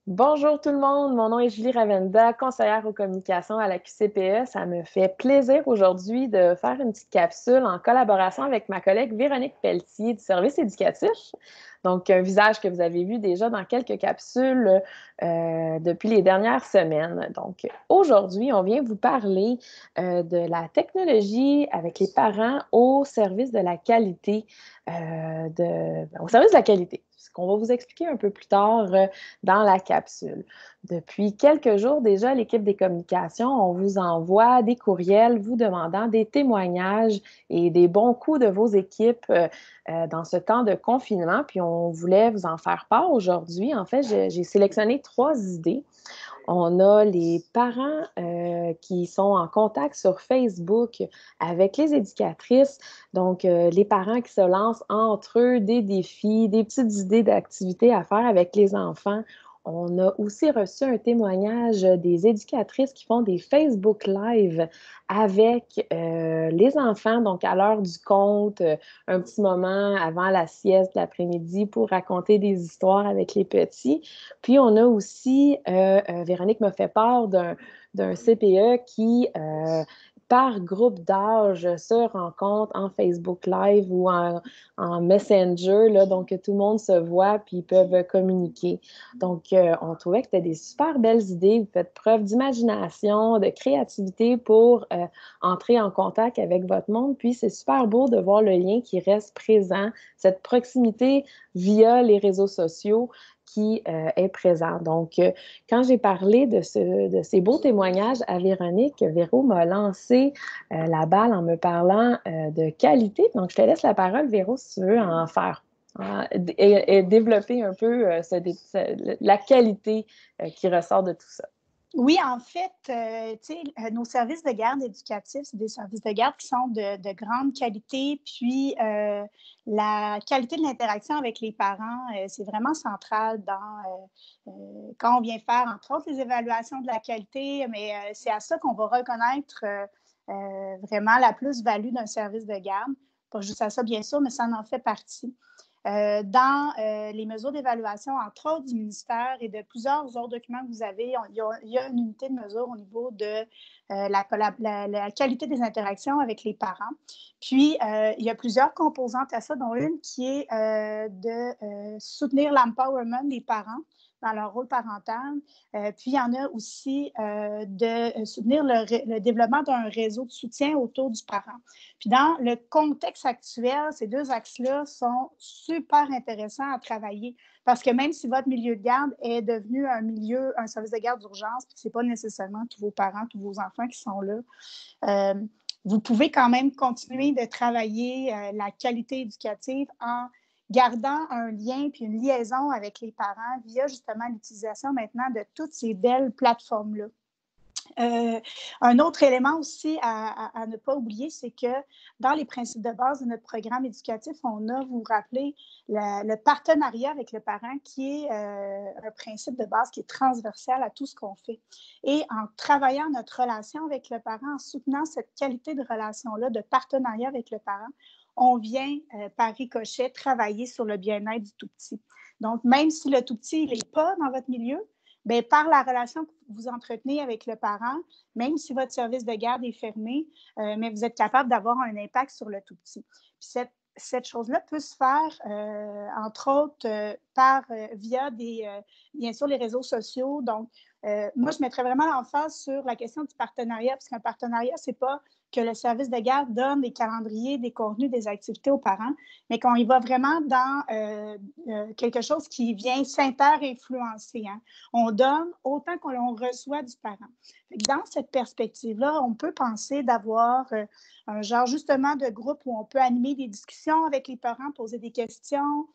Bonjour tout le monde, mon nom est Julie Ravenda, conseillère aux communications à la QCPE. Ça me fait plaisir aujourd'hui de faire une petite capsule en collaboration avec ma collègue Véronique Pelletier du service éducatif. Donc, un visage que vous avez vu déjà dans quelques capsules depuis les dernières semaines. Donc, aujourd'hui, on vient vous parler de la technologie avec les parents au service de la qualité, au service de la qualité. Ce qu'on va vous expliquer un peu plus tard dans la capsule. Depuis quelques jours déjà, l'équipe des communications, on vous envoie des courriels vous demandant des témoignages et des bons coups de vos équipes dans ce temps de confinement. Puis on voulait vous en faire part aujourd'hui. En fait, j'ai sélectionné 3 idées. On a les parents qui sont en contact sur Facebook avec les éducatrices. Donc, les parents qui se lancent entre eux des défis, des petites idées d'activités à faire avec les enfants. On a aussi reçu un témoignage des éducatrices qui font des Facebook Live avec les enfants, donc à l'heure du conte, un petit moment avant la sieste l'après-midi pour raconter des histoires avec les petits. Puis, on a aussi, Véronique m'a fait part d'un CPE qui, par groupe d'âge, se rencontre en Facebook Live ou en Messenger, là, donc tout le monde se voit puis ils peuvent communiquer. Donc, on trouvait que c'était des super belles idées. Vous faites preuve d'imagination, de créativité pour entrer en contact avec votre monde. Puis, c'est super beau de voir le lien qui reste présent, cette proximité via les réseaux sociaux qui est présent. Donc, quand j'ai parlé de ces beaux témoignages à Véronique, Véro m'a lancé la balle en me parlant de qualité. Donc, je te laisse la parole, Véro, si tu veux en faire et développer un peu la qualité qui ressort de tout ça. Oui, en fait, nos services de garde éducatifs, c'est des services de garde qui sont de grande qualité. Puis, la qualité de l'interaction avec les parents, c'est vraiment central quand on vient faire, entre autres, les évaluations de la qualité. Mais c'est à ça qu'on va reconnaître vraiment la plus-value d'un service de garde. Pas juste à ça, bien sûr, mais ça en fait partie. Dans les mesures d'évaluation, entre autres du ministère et de plusieurs autres documents que vous avez, il y a une unité de mesure au niveau de la qualité des interactions avec les parents. Puis, il y a plusieurs composantes à ça, dont une qui est de soutenir l'empowerment des parents dans leur rôle parental. Puis, il y en a aussi de soutenir le développement d'un réseau de soutien autour du parent. Puis, dans le contexte actuel, ces deux axes-là sont super intéressants à travailler parce que même si votre milieu de garde est devenu un service de garde d'urgence, puis ce n'est pas nécessairement tous vos parents, tous vos enfants qui sont là, vous pouvez quand même continuer de travailler la qualité éducative en gardant un lien puis une liaison avec les parents via justement l'utilisation maintenant de toutes ces belles plateformes-là. Un autre élément aussi à ne pas oublier, c'est que dans les principes de base de notre programme éducatif, on a, vous vous rappelez, le partenariat avec le parent qui est un principe de base qui est transversal à tout ce qu'on fait. Et en travaillant notre relation avec le parent, en soutenant cette qualité de relation-là, de partenariat avec le parent, on vient par ricochet travailler sur le bien-être du tout petit. Donc, même si le tout petit n'est pas dans votre milieu, bien, par la relation que vous entretenez avec le parent, même si votre service de garde est fermé, mais vous êtes capable d'avoir un impact sur le tout petit. Puis cette chose-là peut se faire, entre autres, via bien sûr, les réseaux sociaux. Donc, moi, je mettrais vraiment l'emphase sur la question du partenariat, parce qu'un partenariat, ce n'est pas que le service de garde donne des calendriers, des contenus, des activités aux parents, mais qu'on y va vraiment dans quelque chose qui vient s'inter-influencer. Hein. On donne autant qu'on reçoit du parent. Dans cette perspective-là, on peut penser d'avoir un genre justement de groupe où on peut animer des discussions avec les parents, poser des questions.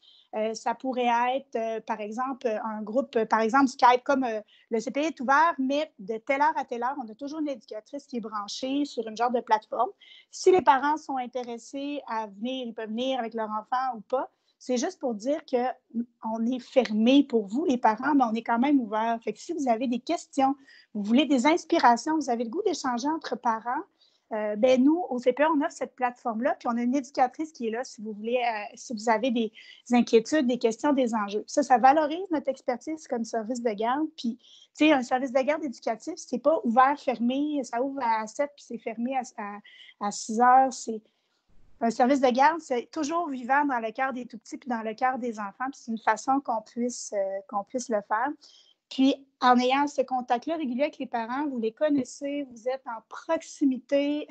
Ça pourrait être, par exemple, un groupe, par exemple Skype, comme le CPE est ouvert, mais de telle heure à telle heure, on a toujours une éducatrice qui est branchée sur une genre de plateforme. Si les parents sont intéressés à venir, ils peuvent venir avec leur enfant ou pas. C'est juste pour dire qu'on est fermé pour vous, les parents, mais on est quand même ouvert. Fait que si vous avez des questions, vous voulez des inspirations, vous avez le goût d'échanger entre parents, Nous, au CPE, on offre cette plateforme-là, puis on a une éducatrice qui est là si vous voulez, si vous avez des inquiétudes, des questions, des enjeux. Ça valorise notre expertise comme service de garde. Puis, tu sais, un service de garde éducatif, c'est pas ouvert, fermé, ça ouvre à 7 puis c'est fermé à 6 heures. C'est un service de garde, c'est toujours vivant dans le cœur des tout-petits puis dans le cœur des enfants. Puis c'est une façon qu'on puisse le faire. Puis, en ayant ce contact-là régulier avec les parents, vous les connaissez, vous êtes en proximité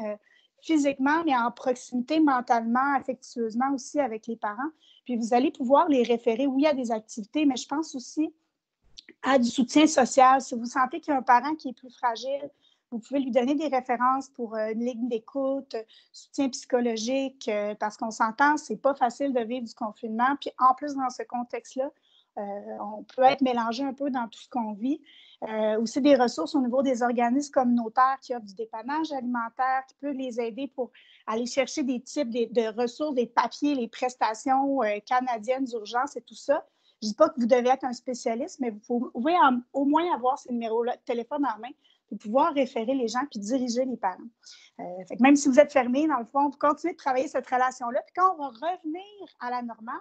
physiquement, mais en proximité mentalement, affectueusement aussi avec les parents. Puis, vous allez pouvoir les référer, oui, à des activités, mais je pense aussi à du soutien social. Si vous sentez qu'il y a un parent qui est plus fragile, vous pouvez lui donner des références pour une ligne d'écoute, soutien psychologique, parce qu'on s'entend, c'est pas facile de vivre du confinement. Puis en plus, dans ce contexte-là, on peut être mélangé un peu dans tout ce qu'on vit. Aussi des ressources au niveau des organismes communautaires qui offrent du dépannage alimentaire, qui peut les aider pour aller chercher des types de ressources, des papiers, les prestations canadiennes d'urgence et tout ça. Je ne dis pas que vous devez être un spécialiste, mais vous pouvez au moins avoir ce numéro-là de téléphone en main pour pouvoir référer les gens puis diriger les parents. Fait que même si vous êtes fermé, dans le fond, vous continuez de travailler cette relation-là. Puis quand on va revenir à la normale,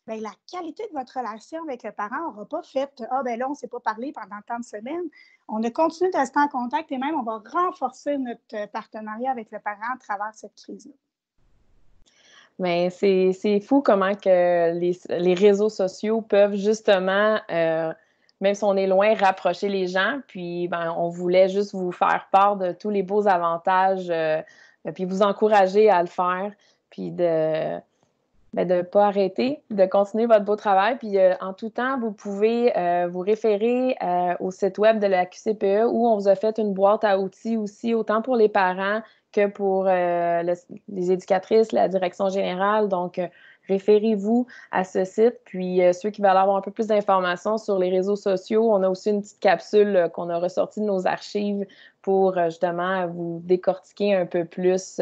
bien, la qualité de votre relation avec le parent n'aura pas fait « Ah, ben là, on ne s'est pas parlé pendant tant de semaines ». On a continué de rester en contact et même on va renforcer notre partenariat avec le parent à travers cette crise-là. Mais c'est fou comment que les réseaux sociaux peuvent justement, même si on est loin, rapprocher les gens. Puis, ben, on voulait juste vous faire part de tous les beaux avantages, puis vous encourager à le faire, puis de ne pas arrêter, de continuer votre beau travail. Puis en tout temps, vous pouvez vous référer au site web de la QCPE où on vous a fait une boîte à outils aussi, autant pour les parents que pour les éducatrices, la direction générale. Donc, référez-vous à ce site. Puis ceux qui veulent avoir un peu plus d'informations sur les réseaux sociaux, on a aussi une petite capsule qu'on a ressortie de nos archives pour justement vous décortiquer un peu plus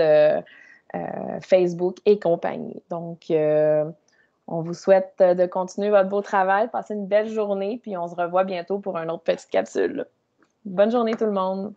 Facebook et compagnie. Donc, on vous souhaite de continuer votre beau travail, passer une belle journée, puis on se revoit bientôt pour une autre petite capsule. Bonne journée tout le monde!